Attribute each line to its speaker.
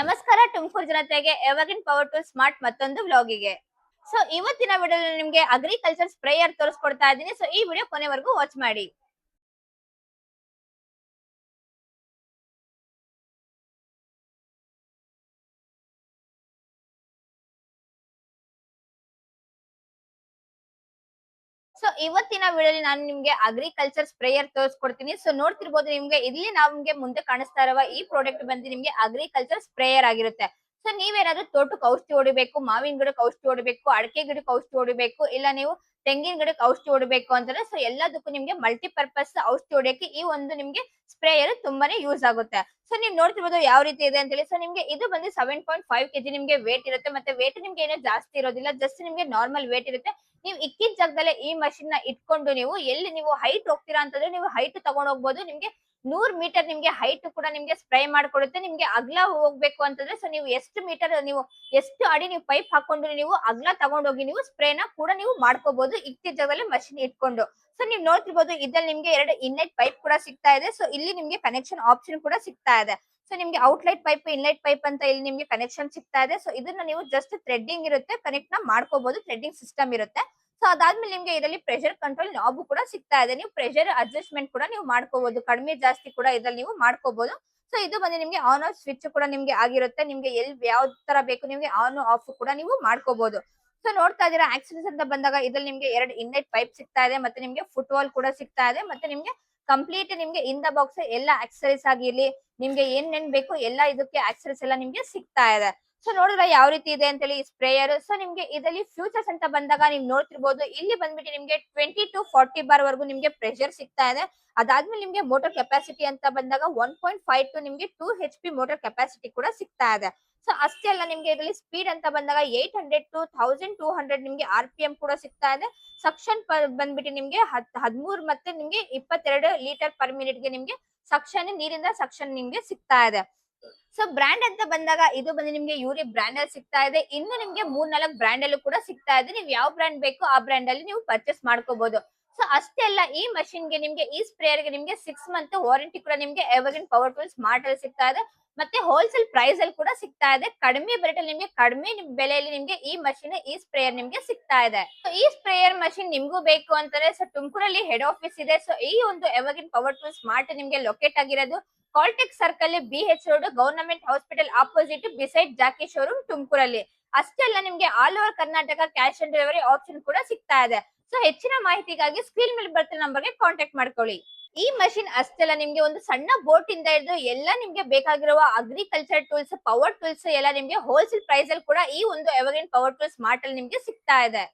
Speaker 1: ನಮಸ್ಕಾರ ತುಮಕೂರು ಜನತೆಗೆ evergreen power tool smart ಮತ್ತೊಂದು ವ್ಲಾಗಿಗೆ. ಸೊ ಇವತ್ತಿನ ವಿಡಿಯೋದಲ್ಲಿ ನಿಮ್ಗೆ ಅಗ್ರಿಕಲ್ಚರ್ ಸ್ಪ್ರೇಯರ್ ತೋರಿಸ್ಕೊಡ್ತಾ ಇದ್ದೀನಿ. ಸೊ ಈ ವಿಡಿಯೋ ಕೊನೆವರೆಗೂ ವಾಚ್ ಮಾಡಿ. ಸೊ ಇವತ್ತಿನ ವಿಡಿಯೋಲಿ ನಾನು ನಿಮ್ಗೆ ಅಗ್ರಿಕಲ್ಚರ್ ಸ್ಪ್ರೇಯರ್ ತೋರಿಸ್ಕೊಡ್ತೀನಿ. ಸೊ ನೋಡ್ತಿರ್ಬೋದು ನಿಮ್ಗೆ ಇಲ್ಲಿ ನಮ್ಗೆ ಮುಂದೆ ಕಾಣಿಸ್ತಾ ಇರುವ ಈ ಪ್ರಾಡಕ್ಟ್ ಬಂದು ನಿಮ್ಗೆ ಅಗ್ರಿಕಲ್ಚರ್ ಸ್ಪ್ರೇಯರ್ ಆಗಿರುತ್ತೆ. ಸೊ ನೀವೇನಾದ್ರೂ ತೋಟಕ್ಕೆ ಔಷಧಿ ಹೊಡಿಬೇಕು, ಮಾವಿನ ಗಿಡಕ್ಕೆ ಔಷಧಿ ಹೊಡಿಬೇಕು, ಅಡಕೆ ಗಿಡಕ್ಕೆ ಔಷಧಿ ಹೊಡಿಬೇಕು, ಇಲ್ಲ ನೀವು ತೆಂಗಿನ ಗಿಡಕ್ಕೆ ಔಷಧಿ ಹೊಡಿಬೇಕು ಅಂತಂದ್ರೆ ಸೊ ಎಲ್ಲದಕ್ಕೂ ನಿಮ್ಗೆ ಮಲ್ಟಿಪರ್ಪಸ್ ಔಷಧಿ ಹೊಡಿಯಕ್ಕೆ ಈ ಒಂದು ನಿಮ್ಗೆ ಸ್ಪ್ರೇಯರ್ ತುಂಬಾನೇ ಯೂಸ್ ಆಗುತ್ತೆ. ಸೊ ನೀವ್ ನೋಡ್ತಿರ್ಬೋದು ಯಾವ ರೀತಿ ಇದೆ ಅಂತ ಹೇಳಿ. ಸೊ ನಿಮ್ಗೆ ಇದು ಬಂದು 7.5 kg ನಿಮ್ಗೆ ವೇಟ್ ಇರುತ್ತೆ. ಮತ್ತೆ ವೇಟ್ ನಿಮ್ಗೆ ಏನೋ ಜಾಸ್ತಿ ಇರೋದಿಲ್ಲ, ಜಸ್ಟ್ ನಿಮ್ಗೆ ನಾರ್ಮಲ್ ವೇಟ್ ಇರುತ್ತೆ. ನೀವು ಇಕ್ಕಿದ ಜಾಗದಲ್ಲೇ ಈ ಮಷಿನ್ ನ ಇಟ್ಕೊಂಡು ನೀವು ಎಲ್ಲಿ ನೀವು ಹೈಟ್ ಹೋಗ್ತೀರಾ ಅಂತಂದ್ರೆ ನೀವು ಹೈಟ್ ತಗೊಂಡ್ ಹೋಗ್ಬೋದು. ನಿಮ್ಗೆ 100 ಮೀಟರ್ ನಿಮ್ಗೆ ಹೈಟ್ ಕೂಡ ನಿಮ್ಗೆ ಸ್ಪ್ರೇ ಮಾಡ್ಕೊಡುತ್ತೆ. ನಿಮ್ಗೆ ಅಗ್ಲ ಹೋಗ್ಬೇಕು ಅಂತಂದ್ರೆ ಸೊ ನೀವು ಎಷ್ಟು ಮೀಟರ್ ನೀವು ಎಷ್ಟು ಅಡಿ ನೀವು ಪೈಪ್ ಹಾಕೊಂಡು ನೀವು ಅಗ್ಲ ತಗೊಂಡೋಗಿ ನೀವು ಸ್ಪ್ರೇನ ಕೂಡ ನೀವು ಮಾಡ್ಕೋಬಹುದು ಇಕ್ಕಿದ ಜಾಗದಲ್ಲಿ ಮಷಿನ್ ಇಟ್ಕೊಂಡು. ಸೊ ನೀವು ನೋಡ್ತಿರ್ಬೋದು ಇದ್ರಲ್ಲಿ ನಿಮ್ಗೆ 2 ಇನ್ಲೈಟ್ ಪೈಪ್ ಕೂಡ ಸಿಗ್ತಾ ಇದೆ. ಸೊ ಇಲ್ಲಿ ನಿಮ್ಗೆ ಕನೆಕ್ಷನ್ ಆಪ್ಷನ್ ಕೂಡ ಸಿಗ್ತಾ ಇದೆ. ಸೊ ನಿಮ್ಗೆ ಔಟ್ಲೈಟ್ ಪೈಪ್, ಇನ್ಲೈಟ್ ಪೈಪ್ ಅಂತ ಇಲ್ಲಿ ನಿಮ್ಗೆ ಕನೆಕ್ಷನ್ ಸಿಗ್ತಾ ಇದೆ. ಸೊ ಇದನ್ನ ನೀವು ಜಸ್ಟ್ ಥ್ರೆಡ್ಡಿಂಗ್ ಇರುತ್ತೆ, ಕನೆಕ್ಟ್ ನ ಮಾಡ್ಕೋಬಹುದು, ಥ್ರೆಡ್ಡಿಂಗ್ ಸಿಸ್ಟಮ್ ಇರುತ್ತೆ. ಸೊ ಅದಾದ್ಮೇಲೆ ನಿಮ್ಗೆ ಇದರಲ್ಲಿ ಪ್ರೆಷರ್ ಕಂಟ್ರೋಲ್ ನಾಬ್ ಕೂಡ ಸಿಗ್ತಾ ಇದೆ. ನೀವು ಪ್ರೆಷರ್ ಅಡ್ಜಸ್ಟ್ಮೆಂಟ್ ಕೂಡ ನೀವು ಮಾಡ್ಕೋಬಹುದು, ಕಡಿಮೆ ಜಾಸ್ತಿ ಕೂಡ ಇದ್ರಲ್ಲಿ ನೀವು ಮಾಡ್ಕೋಬಹುದು. ಸೊ ಇದು ಬಂದು ನಿಮ್ಗೆ ಆನ್ ಆಫ್ ಸ್ವಿಚ್ ಕೂಡ ನಿಮ್ಗೆ ಆಗಿರುತ್ತೆ. ನಿಮ್ಗೆ ಎಲ್ಲಿ ಯಾವ ತರ ಬೇಕು ನಿಮ್ಗೆ ಆನ್ ಆಫ್ ಕೂಡ ನೀವು ಮಾಡ್ಕೋಬಹುದು. ಸೊ ನೋಡ್ತಾ ಇದೀರಾ ಆಕ್ಸೆಸರೀಸ್ ಅಂತ ಬಂದಾಗ ಇದ್ರಲ್ಲಿ ನಿಮ್ಗೆ 2 ಇನ್ಲೈಟ್ ಪೈಪ್ ಸಿಗ್ತಾ ಇದೆ, ಮತ್ತೆ ನಿಮ್ಗೆ ಫುಟ್ ವಾಲ್ ಕೂಡ ಸಿಗ್ತಾ ಇದೆ, ಮತ್ತೆ ನಿಮ್ಗೆ ಕಂಪ್ಲೀಟ್ ನಿಮ್ಗೆ ಇನ್ ದ ಬಾಕ್ಸ್ ಎಲ್ಲ ಆಕ್ಸೆಸರೀಸ್ ಆಗಿರ್ಲಿ, ನಿಮ್ಗೆ ಏನೇನ್ ಬೇಕು ಎಲ್ಲ ಇದಕ್ಕೆ ಆಕ್ಸೆಸರೀಸ್ ಎಲ್ಲ ನಿಮ್ಗೆ ಸಿಗ್ತಾ ಇದೆ. ಸೊ ನೋಡಿದ್ರೆ ಯಾವ ರೀತಿ ಇದೆ ಅಂತ ಹೇಳಿ ಸ್ಪ್ರೇಯರ್. ಸೊ ನಿಮ್ಗೆ ಇದರಲ್ಲಿ ಫ್ಯೂಚರ್ಸ್ ಅಂತ ಬಂದಾಗ ನೀವು ನೋಡ್ತಿರ್ಬೋದು ಇಲ್ಲಿ ಬಂದ್ಬಿಟ್ಟು ನಿಮ್ಗೆ 20 to 40 ಬಾರ್ ವರೆಗೂ ನಿಮ್ಗೆ ಪ್ರೆಷರ್ ಸಿಗ್ತಾ ಇದೆ. ಅದಾದ್ಮೇಲೆ ನಿಮ್ಗೆ ಮೋಟರ್ ಕೆಪಾಸಿಟಿ ಅಂತ ಬಂದಾಗ 1.5 to ನಿಮ್ಗೆ 2 HP ಮೋಟರ್ ಕೆಪಾಸಿಟಿ ಕೂಡ ಸಿಗ್ತಾ ಇದೆ. ಸೊ ಅಷ್ಟೇ ಅಲ್ಲ, ನಿಮ್ಗೆ ಇದರಲ್ಲಿ ಸ್ಪೀಡ್ ಅಂತ ಬಂದಾಗ 800 to 1200 ನಿಮ್ಗೆ RPM ಕೂಡ ಸಿಗ್ತಾ ಇದೆ. ಸಕ್ಷನ್ ಬಂದ್ಬಿಟ್ಟು ನಿಮ್ಗೆ 13 ಮತ್ತೆ ನಿಮ್ಗೆ 22 ಲೀಟರ್ ಪರ್ ಮಿನಿಟ್ ಗೆ ನಿಮ್ಗೆ ಸಕ್ಷನ್, ನೀರಿಂದ ಸಕ್ಷನ್ ನಿಮ್ಗೆ ಸಿಗ್ತಾ ಇದೆ. ಸೊ ಬ್ರ್ಯಾಂಡ್ ಅಂತ ಬಂದಾಗ ಇದು ಬಂದು ನಿಮ್ಗೆ ಯೂರಿ ಬ್ರ್ಯಾಂಡ್ ಅಲ್ಲಿ ಸಿಗ್ತಾ ಇದೆ. ಇನ್ನು ನಿಮ್ಗೆ 3-4 ಬ್ರ್ಯಾಂಡ್ ಅಲ್ಲೂ ಕೂಡ ಸಿಗ್ತಾ ಇದೆ. ನೀವು ಯಾವ ಬ್ರ್ಯಾಂಡ್ ಬೇಕು ಆ ಬ್ರ್ಯಾಂಡ್ ಅಲ್ಲಿ ನೀವು ಪರ್ಚೇಸ್ ಮಾಡ್ಕೋಬಹುದು. ಸೊ ಅಷ್ಟೇ ಅಲ್ಲ, ಈ ಮಷಿನ್ ಗೆ ನಿಮ್ಗೆ ಈ ಸ್ಪ್ರೇಯರ್ ಗೆ ನಿಮ್ಗೆ 6 ಮಂತ್ ವಾರಂಟಿ ಕೂಡ ನಿಮ್ಗೆ ಎವರ್ಗ್ರೀನ್ ಪವರ್ ಟೂಲ್ ಸ್ಮಾರ್ಟ್ ಅಲ್ಲಿ ಸಿಗ್ತಾ ಇದೆ. ಮತ್ತೆ ಹೋಲ್ಸೇಲ್ ಪ್ರೈಸ್ ಅಲ್ಲಿ ಕೂಡ ಸಿಗ್ತಾ ಇದೆ. ಕಡಿಮೆ ರೇಟ್ ಅಲ್ಲಿ ನಿಮ್ಗೆ ಕಡಿಮೆ ಬೆಲೆಯಲ್ಲಿ ನಿಮ್ಗೆ ಈ ಮಷಿನ್, ಈ ಸ್ಪ್ರೇಯರ್ ನಿಮ್ಗೆ ಸಿಗ್ತಾ ಇದೆ. ಸೊ ಈ ಸ್ಪ್ರೇಯರ್ ಮಷಿನ್ ನಿಮ್ಗೂ ಬೇಕು ಅಂತಾರೆ. ಸೊ ತುಮಕೂರಲ್ಲಿ ಹೆಡ್ ಆಫೀಸ್ ಇದೆ. ಸೊ ಈ ಒಂದು ಎವರ್ಗ್ರೀನ್ ಪವರ್ ಟೂಲ್ ಸ್ಮಾರ್ಟ್ ನಿಮ್ಗೆ ಲೊಕೇಟ್ ಆಗಿರೋದು Caltex circle, BH road, government hospital opposite, beside Jockey showroom, ತುಮಕೂರಲ್ಲಿ. ಅಷ್ಟೇ ಅಲ್ಲ, ನಿಮ್ಗೆ all over Karnataka cash on delivery option ಕೂಡ ಸಿಗ್ತಾ ಇದೆ. ಸೊ ಹೆಚ್ಚಿನ ಮಾಹಿತಿಗಾಗಿ ಸ್ಕ್ರೀನ್ ಮೇಲೆ ಬರ್ತಿರೋ ನಂಬರ್ಗೆ ಕಾಂಟ್ಯಾಕ್ಟ್ ಮಾಡ್ಕೊಳ್ಳಿ. ಈ ಮಷಿನ್ ಅಷ್ಟೇ ಅಲ್ಲ, ನಿಮ್ಗೆ ಒಂದು ಸಣ್ಣ ಬೋಟ್ ಇಂದ ಹಿಡಿದು ಎಲ್ಲ ನಿಮ್ಗೆ ಬೇಕಾಗಿರುವ ಅಗ್ರಿಕಲ್ಚರ್ ಟೂಲ್ಸ್, ಪವರ್ ಟೂಲ್ಸ್ ಎಲ್ಲ ನಿಮ್ಗೆ ಹೋಲ್ಸೇಲ್ ಪ್ರೈಸ್ ಅಲ್ಲಿ ಕೂಡ ಈ ಒಂದು ಎವರ್ಗ್ರೀನ್ ಪವರ್ ಟೂಲ್ ಸ್ಮಾರ್ಟ್ ಅಲ್ಲಿ ನಿಮ್ಗೆ ಸಿಗ್ತಾ ಇದೆ.